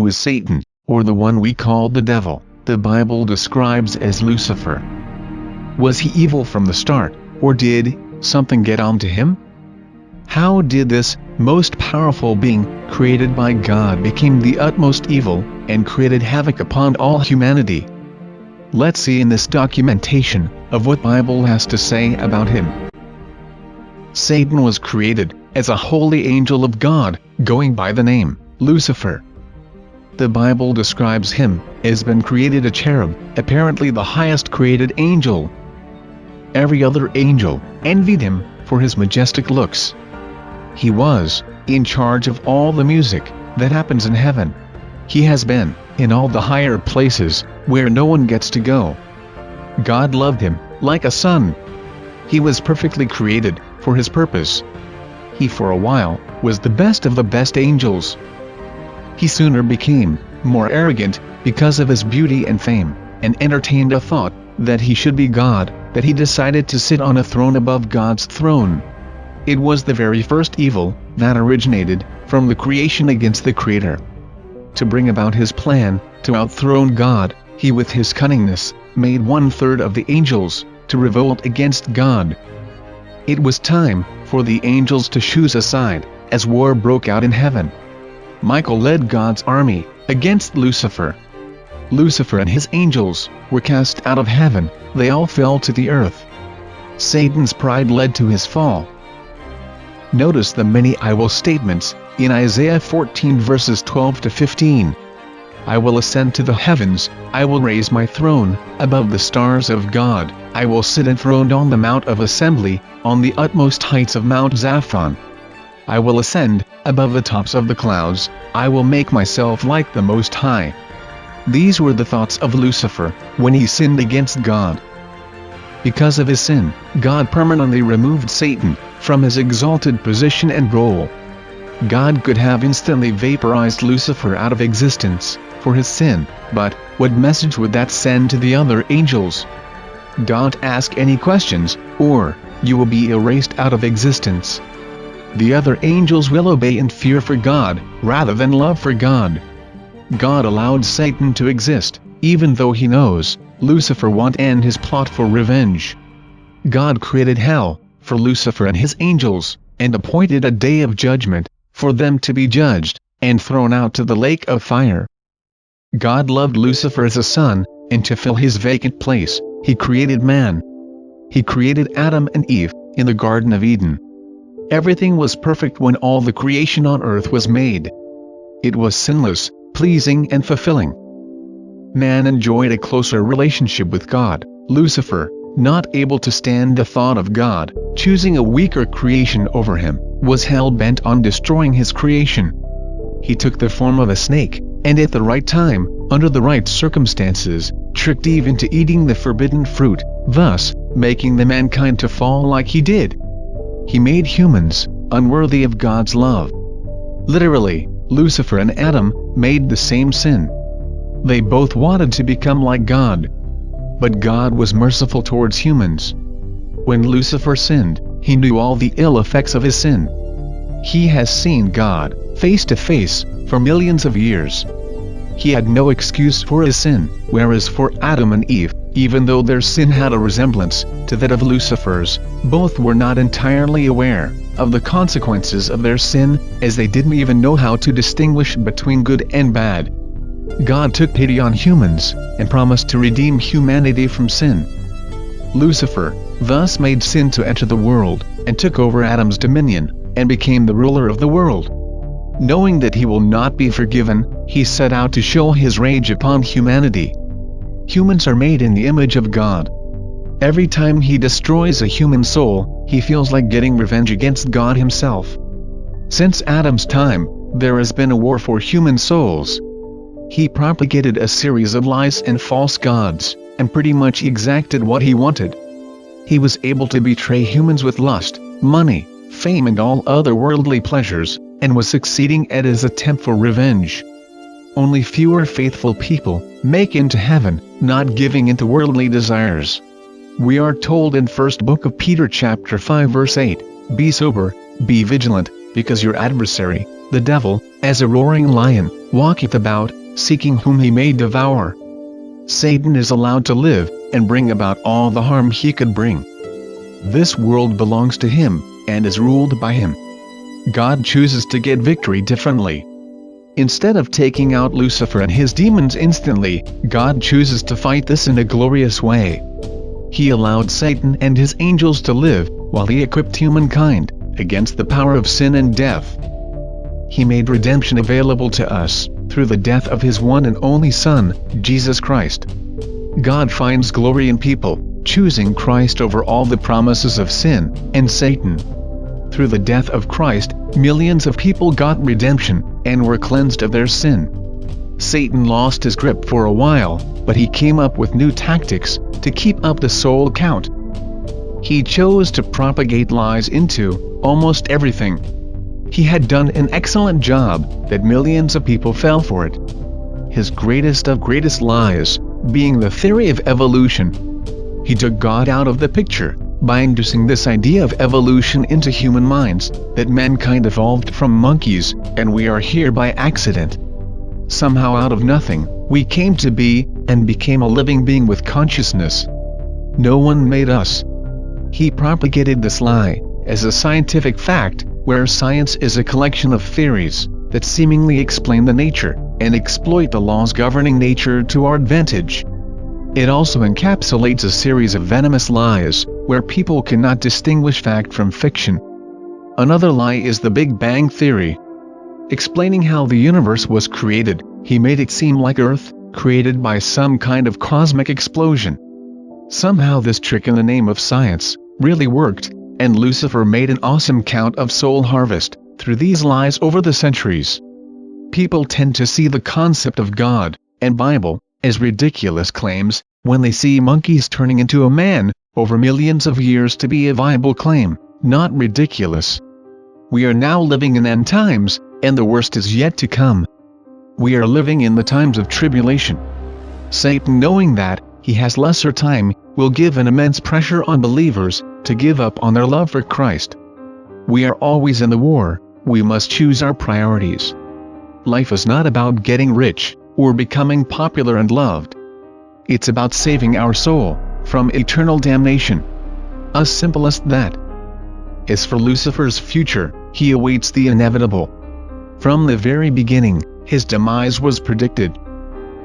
who is Satan, or the one we call the devil, the Bible describes as Lucifer. Was he evil from the start, or did something get onto him? How did this most powerful being, created by God, become the utmost evil, and created havoc upon all humanity? Let's see in this documentation of what Bible has to say about him. Satan was created as a holy angel of God, going by the name Lucifer. The Bible describes him as been created a cherub, apparently the highest created angel. Every other angel envied him for his majestic looks. He was in charge of all the music that happens in heaven. He has been in all the higher places where no one gets to go. God loved him like a son. He was perfectly created for his purpose. He for a while was the best of the best angels. He sooner became more arrogant because of his beauty and fame, and entertained a thought that he should be God, that he decided to sit on a throne above God's throne. It was the very first evil that originated from the creation against the Creator. To bring about his plan to outthrone God, he with his cunningness made 1/3 of the angels to revolt against God. It was time for the angels to choose a side, as war broke out in heaven. Michael led God's army against Lucifer. Lucifer and his angels were cast out of heaven, they all fell to the earth. Satan's pride led to his fall. Notice the many "I will" statements in Isaiah 14 verses 12 to 15. I will ascend to the heavens, I will raise my throne above the stars of God, I will sit enthroned on the mount of assembly, on the utmost heights of Mount Zaphon. I will ascend above the tops of the clouds, I will make myself like the Most High. These were the thoughts of Lucifer when he sinned against God. Because of his sin, God permanently removed Satan from his exalted position and role. God could have instantly vaporized Lucifer out of existence for his sin, but what message would that send to the other angels? Don't ask any questions, or you will be erased out of existence. The other angels will obey in fear for God, rather than love for God. God allowed Satan to exist, even though he knows Lucifer won't end his plot for revenge. God created hell for Lucifer and his angels, and appointed a day of judgment for them to be judged and thrown out to the lake of fire. God loved Lucifer as a son, and to fill his vacant place, he created man. He created Adam and Eve in the Garden of Eden. Everything was perfect when all the creation on earth was made. It was sinless, pleasing and fulfilling. Man enjoyed a closer relationship with God. Lucifer, not able to stand the thought of God choosing a weaker creation over him, was hell-bent on destroying his creation. He took the form of a snake, and at the right time, under the right circumstances, tricked Eve into eating the forbidden fruit, thus making the mankind to fall like he did. He made humans unworthy of God's love. Literally, Lucifer and Adam made the same sin. They both wanted to become like God. But God was merciful towards humans. When Lucifer sinned, he knew all the ill effects of his sin. He has seen God face to face for millions of years. He had no excuse for his sin, whereas for Adam and Eve, even though their sin had a resemblance to that of Lucifer's, both were not entirely aware of the consequences of their sin, as they didn't even know how to distinguish between good and bad. God took pity on humans, and promised to redeem humanity from sin. Lucifer thus made sin to enter the world, and took over Adam's dominion, and became the ruler of the world. Knowing that he will not be forgiven, he set out to show his rage upon humanity. Humans are made in the image of God. Every time he destroys a human soul, he feels like getting revenge against God himself. Since Adam's time, there has been a war for human souls. He propagated a series of lies and false gods, and pretty much exacted what he wanted. He was able to betray humans with lust, money, fame and all other worldly pleasures, and was succeeding at his attempt for revenge. Only fewer faithful people make into heaven, not giving into worldly desires. We are told in First Book of Peter chapter 5 verse 8, "Be sober, be vigilant, because your adversary, the devil, as a roaring lion, walketh about, seeking whom he may devour. Satan is allowed to live, and bring about all the harm he could bring. This world belongs to him, and is ruled by him. God chooses to get victory differently. Instead of taking out Lucifer and his demons instantly, God chooses to fight this in a glorious way. He allowed Satan and his angels to live, while he equipped humankind against the power of sin and death. He made redemption available to us, through the death of his one and only Son, Jesus Christ. God finds glory in people choosing Christ over all the promises of sin and Satan. Through the death of Christ, millions of people got redemption, and were cleansed of their sin. Satan lost his grip for a while, but he came up with new tactics to keep up the soul count. He chose to propagate lies into almost everything. He had done an excellent job that millions of people fell for it. His greatest of greatest lies being the theory of evolution. He took God out of the picture by inducing this idea of evolution into human minds, that mankind evolved from monkeys, and we are here by accident. Somehow out of nothing, we came to be, and became a living being with consciousness. No one made us. He propagated this lie as a scientific fact, where science is a collection of theories that seemingly explain the nature and exploit the laws governing nature to our advantage. It also encapsulates a series of venomous lies, where people cannot distinguish fact from fiction. Another lie is the Big Bang Theory. Explaining how the universe was created, he made it seem like Earth, created by some kind of cosmic explosion. Somehow this trick in the name of science really worked, and Lucifer made an awesome count of soul harvest through these lies over the centuries. People tend to see the concept of God and Bible as ridiculous claims, when they see monkeys turning into a man over millions of years to be a viable claim, not ridiculous. We are now living in end times, and the worst is yet to come. We are living in the times of tribulation. Satan, knowing that he has lesser time, will give an immense pressure on believers to give up on their love for Christ. We are always in the war. We must choose our priorities. Life is not about getting rich or becoming popular and loved. It's about saving our soul from eternal damnation. As simple as that. As for Lucifer's future, he awaits the inevitable. From the very beginning, his demise was predicted.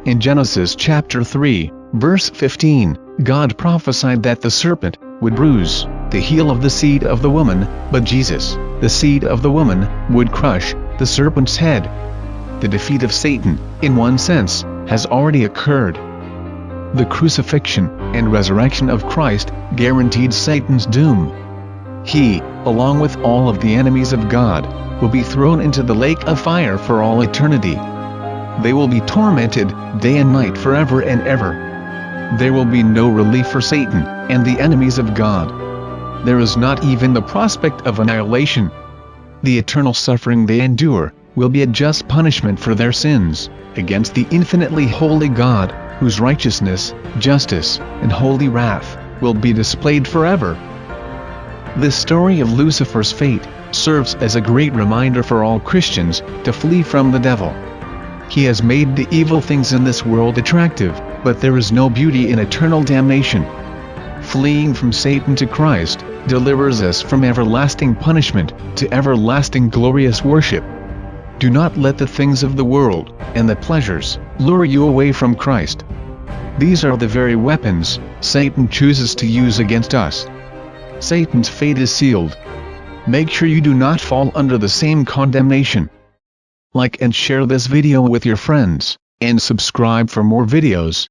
In Genesis chapter 3, verse 15, God prophesied that the serpent would bruise the heel of the seed of the woman, but Jesus, the seed of the woman, would crush the serpent's head. The defeat of Satan, in one sense, has already occurred. The crucifixion and resurrection of Christ guaranteed Satan's doom. He, along with all of the enemies of God, will be thrown into the lake of fire for all eternity. They will be tormented day and night forever and ever. There will be no relief for Satan and the enemies of God. There is not even the prospect of annihilation. The eternal suffering they endure will be a just punishment for their sins, against the infinitely holy God, whose righteousness, justice, and holy wrath will be displayed forever. This story of Lucifer's fate serves as a great reminder for all Christians to flee from the devil. He has made the evil things in this world attractive, but there is no beauty in eternal damnation. Fleeing from Satan to Christ delivers us from everlasting punishment to everlasting glorious worship. Do not let the things of the world and the pleasures lure you away from Christ. These are the very weapons Satan chooses to use against us. Satan's fate is sealed. Make sure you do not fall under the same condemnation. Like and share this video with your friends, and subscribe for more videos.